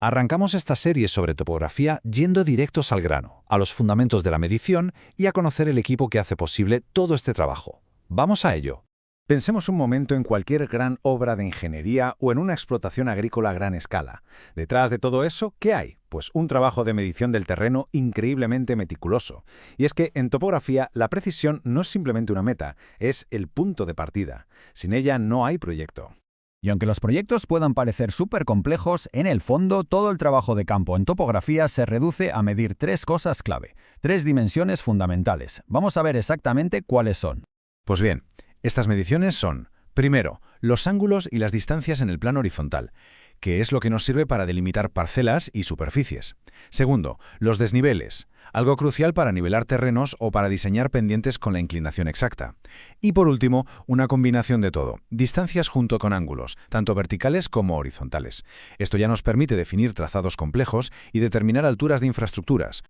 Arrancamos esta serie sobre topografía yendo directos al grano, a los fundamentos de la medición y a conocer el equipo que hace posible todo este trabajo. ¡Vamos a ello! Pensemos un momento en cualquier gran obra de ingeniería o en una explotación agrícola a gran escala. Detrás de todo eso, ¿qué hay? Pues un trabajo de medición del terreno increíblemente meticuloso. Y es que en topografía la precisión no es simplemente una meta, es el punto de partida. Sin ella no hay proyecto. Y aunque los proyectos puedan parecer súper complejos, en el fondo todo el trabajo de campo en topografía se reduce a medir tres cosas clave, tres dimensiones fundamentales. Vamos a ver exactamente cuáles son. Pues bien, estas mediciones son, primero, los ángulos y las distancias en el plano horizontal, que es lo que nos sirve para delimitar parcelas y superficies. Segundo, los desniveles, algo crucial para nivelar terrenos o para diseñar pendientes con la inclinación exacta. Y por último, una combinación de todo, distancias junto con ángulos, tanto verticales como horizontales. Esto ya nos permite definir trazados complejos y determinar alturas de infraestructuras.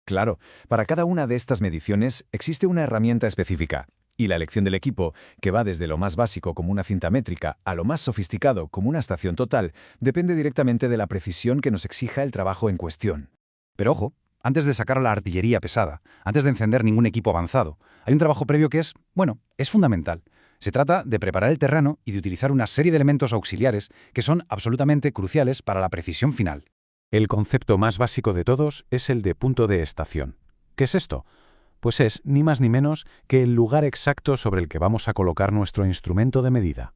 Claro, para cada una de estas mediciones existe una herramienta específica. Y la elección del equipo, que va desde lo más básico como una cinta métrica a lo más sofisticado como una estación total, depende directamente de la precisión que nos exija el trabajo en cuestión. Pero ojo, antes de sacar a la artillería pesada, antes de encender ningún equipo avanzado, hay un trabajo previo que es fundamental. Se trata de preparar el terreno y de utilizar una serie de elementos auxiliares que son absolutamente cruciales para la precisión final. El concepto más básico de todos es el de punto de estación. ¿Qué es esto? Pues es, ni más ni menos, que el lugar exacto sobre el que vamos a colocar nuestro instrumento de medida.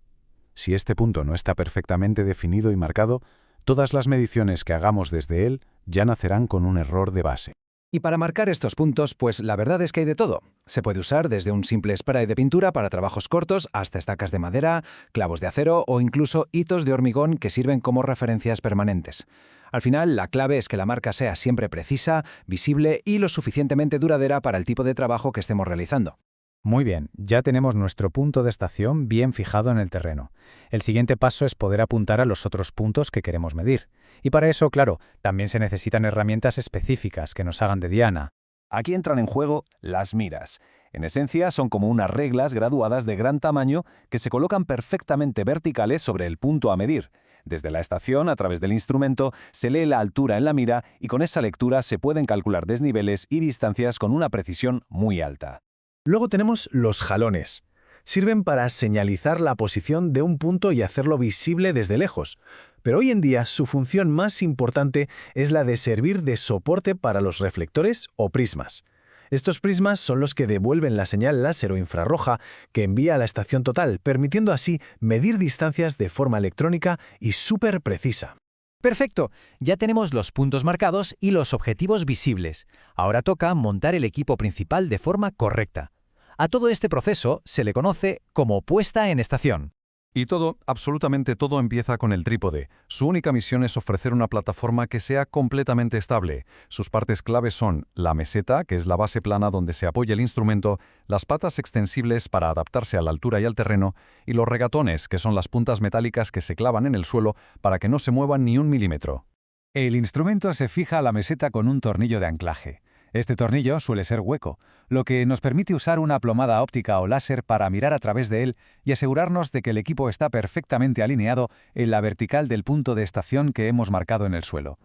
Si este punto no está perfectamente definido y marcado, todas las mediciones que hagamos desde él ya nacerán con un error de base. Y para marcar estos puntos, pues la verdad es que hay de todo. Se puede usar desde un simple spray de pintura para trabajos cortos hasta estacas de madera, clavos de acero o incluso hitos de hormigón que sirven como referencias permanentes. Al final, la clave es que la marca sea siempre precisa, visible y lo suficientemente duradera para el tipo de trabajo que estemos realizando. Muy bien, ya tenemos nuestro punto de estación bien fijado en el terreno. El siguiente paso es poder apuntar a los otros puntos que queremos medir. Y para eso, claro, también se necesitan herramientas específicas que nos hagan de diana. Aquí entran en juego las miras. En esencia, son como unas reglas graduadas de gran tamaño que se colocan perfectamente verticales sobre el punto a medir. Desde la estación, a través del instrumento, se lee la altura en la mira y con esa lectura se pueden calcular desniveles y distancias con una precisión muy alta. Luego tenemos los jalones. Sirven para señalizar la posición de un punto y hacerlo visible desde lejos. Pero hoy en día su función más importante es la de servir de soporte para los reflectores o prismas. Estos prismas son los que devuelven la señal láser o infrarroja que envía a la estación total, permitiendo así medir distancias de forma electrónica y súper precisa. Perfecto, ya tenemos los puntos marcados y los objetivos visibles. Ahora toca montar el equipo principal de forma correcta. A todo este proceso se le conoce como puesta en estación. Y todo, absolutamente todo, empieza con el trípode. Su única misión es ofrecer una plataforma que sea completamente estable. Sus partes claves son la meseta, que es la base plana donde se apoya el instrumento, las patas extensibles para adaptarse a la altura y al terreno, y los regatones, que son las puntas metálicas que se clavan en el suelo para que no se muevan ni un milímetro. El instrumento se fija a la meseta con un tornillo de anclaje. Este tornillo suele ser hueco, lo que nos permite usar una plomada óptica o láser para mirar a través de él y asegurarnos de que el equipo está perfectamente alineado en la vertical del punto de estación que hemos marcado en el suelo.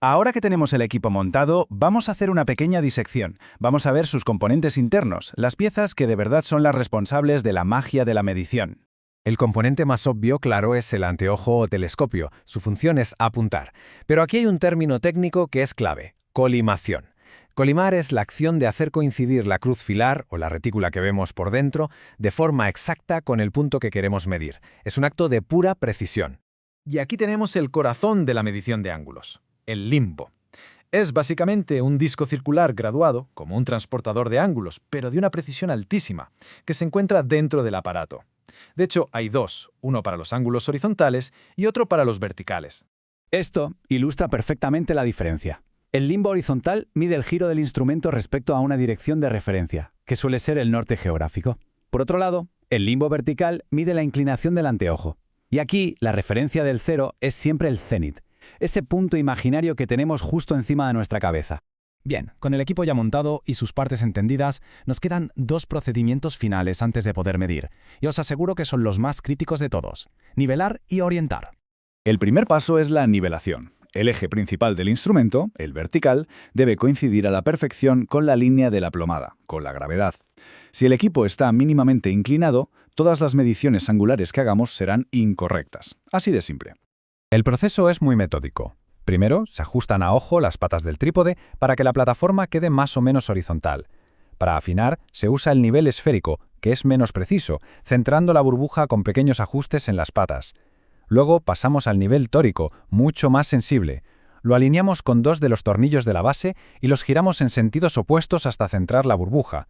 Ahora que tenemos el equipo montado, vamos a hacer una pequeña disección. Vamos a ver sus componentes internos, las piezas que de verdad son las responsables de la magia de la medición. El componente más obvio, claro, es el anteojo o telescopio. Su función es apuntar. Pero aquí hay un término técnico que es clave: colimación. Colimar es la acción de hacer coincidir la cruz filar, o la retícula que vemos por dentro, de forma exacta con el punto que queremos medir. Es un acto de pura precisión. Y aquí tenemos el corazón de la medición de ángulos, el limbo. Es básicamente un disco circular graduado, como un transportador de ángulos, pero de una precisión altísima, que se encuentra dentro del aparato. De hecho, hay dos, uno para los ángulos horizontales y otro para los verticales. Esto ilustra perfectamente la diferencia. El limbo horizontal mide el giro del instrumento respecto a una dirección de referencia, que suele ser el norte geográfico. Por otro lado, el limbo vertical mide la inclinación del anteojo. Y aquí, la referencia del cero es siempre el cénit, ese punto imaginario que tenemos justo encima de nuestra cabeza. Bien, con el equipo ya montado y sus partes entendidas, nos quedan dos procedimientos finales antes de poder medir, y os aseguro que son los más críticos de todos: nivelar y orientar. El primer paso es la nivelación. El eje principal del instrumento, el vertical, debe coincidir a la perfección con la línea de la plomada, con la gravedad. Si el equipo está mínimamente inclinado, todas las mediciones angulares que hagamos serán incorrectas. Así de simple. El proceso es muy metódico. Primero, se ajustan a ojo las patas del trípode para que la plataforma quede más o menos horizontal. Para afinar, se usa el nivel esférico, que es menos preciso, centrando la burbuja con pequeños ajustes en las patas. Luego pasamos al nivel tórico, mucho más sensible. Lo alineamos con 2 de los tornillos de la base y los giramos en sentidos opuestos hasta centrar la burbuja.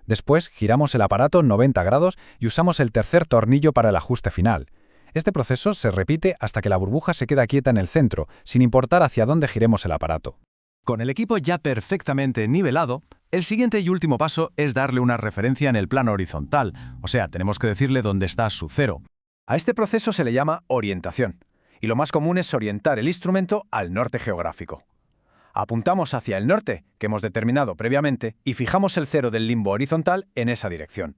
Después giramos el aparato 90 grados y usamos el tercer tornillo para el ajuste final. Este proceso se repite hasta que la burbuja se queda quieta en el centro, sin importar hacia dónde giremos el aparato. Con el equipo ya perfectamente nivelado, el siguiente y último paso es darle una referencia en el plano horizontal, o sea, tenemos que decirle dónde está su cero. A este proceso se le llama orientación, y lo más común es orientar el instrumento al norte geográfico. Apuntamos hacia el norte, que hemos determinado previamente, y fijamos el cero del limbo horizontal en esa dirección.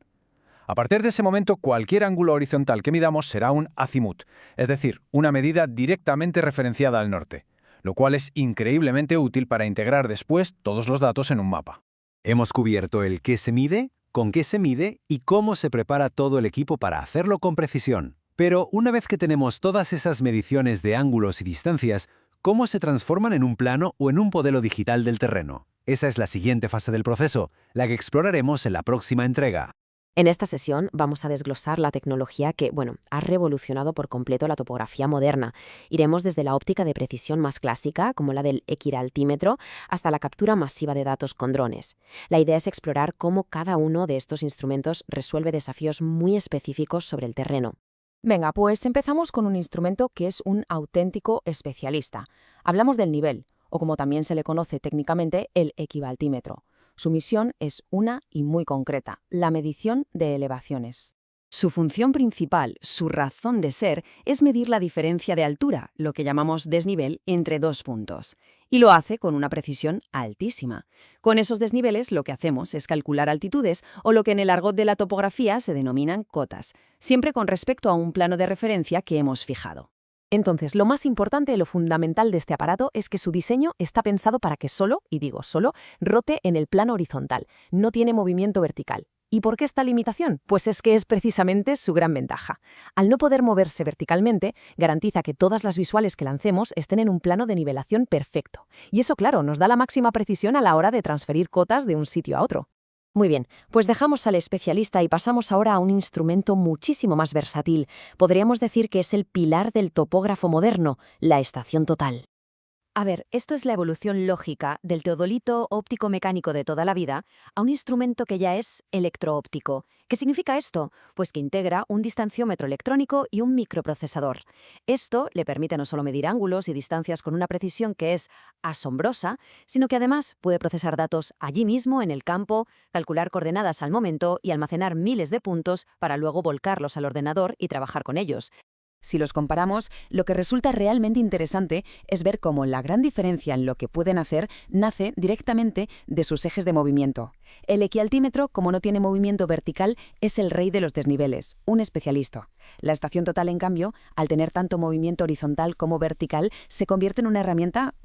A partir de ese momento, cualquier ángulo horizontal que midamos será un azimut, es decir, una medida directamente referenciada al norte, lo cual es increíblemente útil para integrar después todos los datos en un mapa. Hemos cubierto el qué se mide, con qué se mide y cómo se prepara todo el equipo para hacerlo con precisión. Pero una vez que tenemos todas esas mediciones de ángulos y distancias, ¿cómo se transforman en un plano o en un modelo digital del terreno? Esa es la siguiente fase del proceso, la que exploraremos en la próxima entrega. En esta sesión vamos a desglosar la tecnología que, ha revolucionado por completo la topografía moderna. Iremos desde la óptica de precisión más clásica, como la del equiraltímetro, hasta la captura masiva de datos con drones. La idea es explorar cómo cada uno de estos instrumentos resuelve desafíos muy específicos sobre el terreno. Venga, pues empezamos con un instrumento que es un auténtico especialista. Hablamos del nivel, o como también se le conoce técnicamente, el equivaltímetro. Su misión es una y muy concreta, la medición de elevaciones. Su función principal, su razón de ser, es medir la diferencia de altura, lo que llamamos desnivel, entre 2 puntos. Y lo hace con una precisión altísima. Con esos desniveles lo que hacemos es calcular altitudes, o lo que en el argot de la topografía se denominan cotas, siempre con respecto a un plano de referencia que hemos fijado. Entonces, lo más importante y lo fundamental de este aparato es que su diseño está pensado para que solo, y digo solo, rote en el plano horizontal. No tiene movimiento vertical. ¿Y por qué esta limitación? Pues es que es precisamente su gran ventaja. Al no poder moverse verticalmente, garantiza que todas las visuales que lancemos estén en un plano de nivelación perfecto. Y eso, claro, nos da la máxima precisión a la hora de transferir cotas de un sitio a otro. Muy bien, pues dejamos al especialista y pasamos ahora a un instrumento muchísimo más versátil. Podríamos decir que es el pilar del topógrafo moderno, la estación total. A ver, esto es la evolución lógica del teodolito óptico-mecánico de toda la vida a un instrumento que ya es electroóptico. ¿Qué significa esto? Pues que integra un distanciómetro electrónico y un microprocesador. Esto le permite no solo medir ángulos y distancias con una precisión que es asombrosa, sino que además puede procesar datos allí mismo en el campo, calcular coordenadas al momento y almacenar miles de puntos para luego volcarlos al ordenador y trabajar con ellos. Si los comparamos, lo que resulta realmente interesante es ver cómo la gran diferencia en lo que pueden hacer nace directamente de sus ejes de movimiento. El equialtímetro, como no tiene movimiento vertical, es el rey de los desniveles, un especialista. La estación total, en cambio, al tener tanto movimiento horizontal como vertical, se convierte en una herramienta,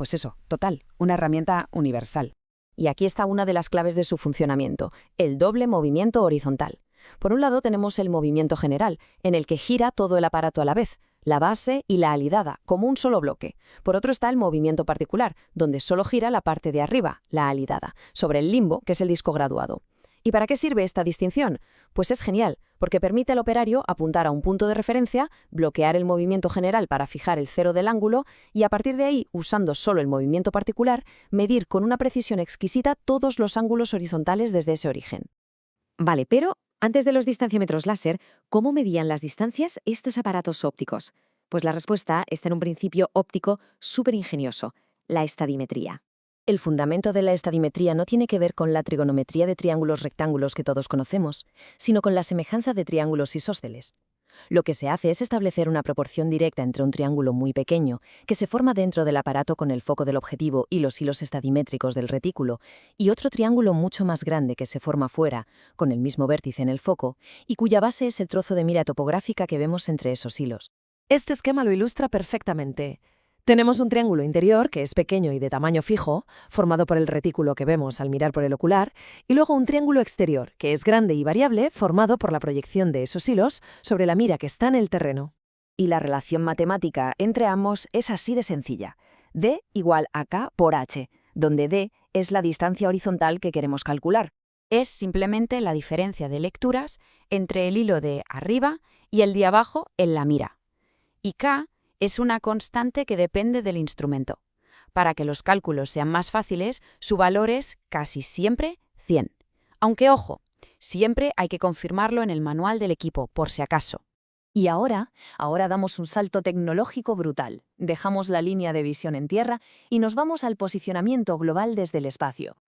total, una herramienta universal. Y aquí está una de las claves de su funcionamiento, el doble movimiento horizontal. Por un lado tenemos el movimiento general, en el que gira todo el aparato a la vez, la base y la alidada, como un solo bloque. Por otro está el movimiento particular, donde solo gira la parte de arriba, la alidada, sobre el limbo, que es el disco graduado. ¿Y para qué sirve esta distinción? Pues es genial, porque permite al operario apuntar a un punto de referencia, bloquear el movimiento general para fijar el cero del ángulo y a partir de ahí, usando solo el movimiento particular, medir con una precisión exquisita todos los ángulos horizontales desde ese origen. Vale, pero antes de los distanciómetros láser, ¿cómo medían las distancias estos aparatos ópticos? Pues la respuesta está en un principio óptico súper ingenioso, la estadimetría. El fundamento de la estadimetría no tiene que ver con la trigonometría de triángulos rectángulos que todos conocemos, sino con la semejanza de triángulos isósceles. Lo que se hace es establecer una proporción directa entre un triángulo muy pequeño, que se forma dentro del aparato con el foco del objetivo y los hilos estadimétricos del retículo, y otro triángulo mucho más grande que se forma fuera, con el mismo vértice en el foco, y cuya base es el trozo de mira topográfica que vemos entre esos hilos. Este esquema lo ilustra perfectamente. Tenemos un triángulo interior que es pequeño y de tamaño fijo, formado por el retículo que vemos al mirar por el ocular, y luego un triángulo exterior que es grande y variable, formado por la proyección de esos hilos sobre la mira que está en el terreno. Y la relación matemática entre ambos es así de sencilla. D igual a K por H, donde D es la distancia horizontal que queremos calcular. Es simplemente la diferencia de lecturas entre el hilo de arriba y el de abajo en la mira. Y K es una constante que depende del instrumento. Para que los cálculos sean más fáciles, su valor es casi siempre 100. Aunque ojo, siempre hay que confirmarlo en el manual del equipo, por si acaso. Y ahora damos un salto tecnológico brutal. Dejamos la línea de visión en tierra y nos vamos al posicionamiento global desde el espacio.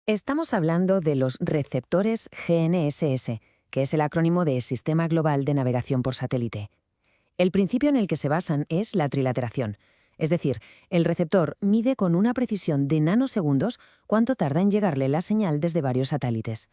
Estamos hablando de los receptores GNSS, que es el acrónimo de Sistema Global de Navegación por Satélite. El principio en el que se basan es la trilateración, es decir, el receptor mide con una precisión de nanosegundos cuánto tarda en llegarle la señal desde varios satélites.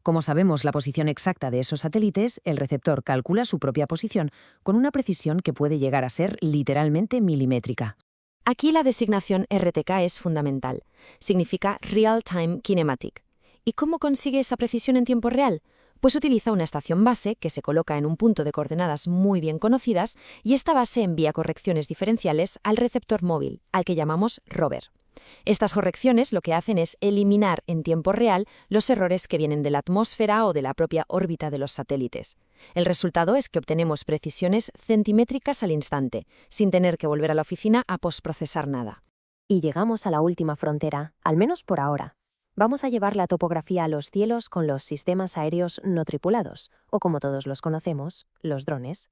Como sabemos la posición exacta de esos satélites, el receptor calcula su propia posición con una precisión que puede llegar a ser literalmente milimétrica. Aquí la designación RTK es fundamental. Significa Real Time Kinematic. ¿Y cómo consigue esa precisión en tiempo real? Pues utiliza una estación base que se coloca en un punto de coordenadas muy bien conocidas y esta base envía correcciones diferenciales al receptor móvil, al que llamamos rover. Estas correcciones lo que hacen es eliminar en tiempo real los errores que vienen de la atmósfera o de la propia órbita de los satélites. El resultado es que obtenemos precisiones centimétricas al instante, sin tener que volver a la oficina a postprocesar nada. Y llegamos a la última frontera, al menos por ahora. Vamos a llevar la topografía a los cielos con los sistemas aéreos no tripulados, o como todos los conocemos, los drones.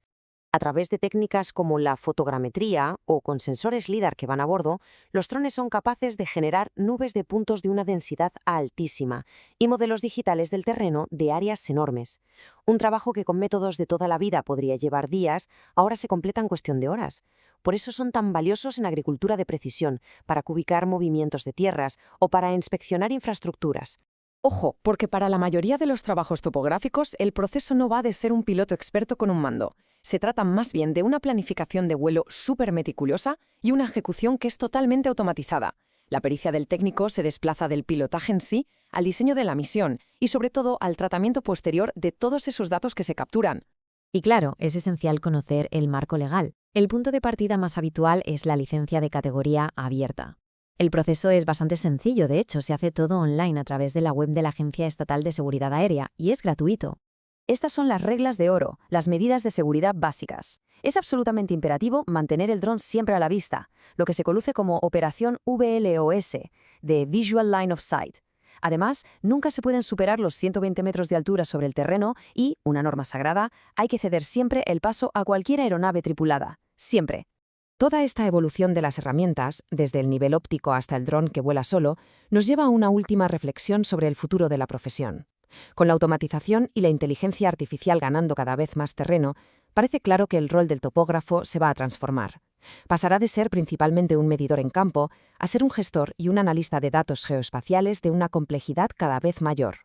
A través de técnicas como la fotogrametría o con sensores LIDAR que van a bordo, los drones son capaces de generar nubes de puntos de una densidad altísima y modelos digitales del terreno de áreas enormes. Un trabajo que con métodos de toda la vida podría llevar días, ahora se completa en cuestión de horas. Por eso son tan valiosos en agricultura de precisión, para cubicar movimientos de tierras o para inspeccionar infraestructuras. Ojo, porque para la mayoría de los trabajos topográficos el proceso no va de ser un piloto experto con un mando. Se trata más bien de una planificación de vuelo súper meticulosa y una ejecución que es totalmente automatizada. La pericia del técnico se desplaza del pilotaje en sí al diseño de la misión y sobre todo al tratamiento posterior de todos esos datos que se capturan. Y claro, es esencial conocer el marco legal. El punto de partida más habitual es la licencia de categoría abierta. El proceso es bastante sencillo, de hecho, se hace todo online a través de la web de la Agencia Estatal de Seguridad Aérea y es gratuito. Estas son las reglas de oro, las medidas de seguridad básicas. Es absolutamente imperativo mantener el dron siempre a la vista, lo que se conoce como operación VLOS, de Visual Line of Sight. Además, nunca se pueden superar los 120 metros de altura sobre el terreno y, una norma sagrada, hay que ceder siempre el paso a cualquier aeronave tripulada. Siempre. Toda esta evolución de las herramientas, desde el nivel óptico hasta el dron que vuela solo, nos lleva a una última reflexión sobre el futuro de la profesión. Con la automatización y la inteligencia artificial ganando cada vez más terreno, parece claro que el rol del topógrafo se va a transformar. Pasará de ser principalmente un medidor en campo a ser un gestor y un analista de datos geoespaciales de una complejidad cada vez mayor.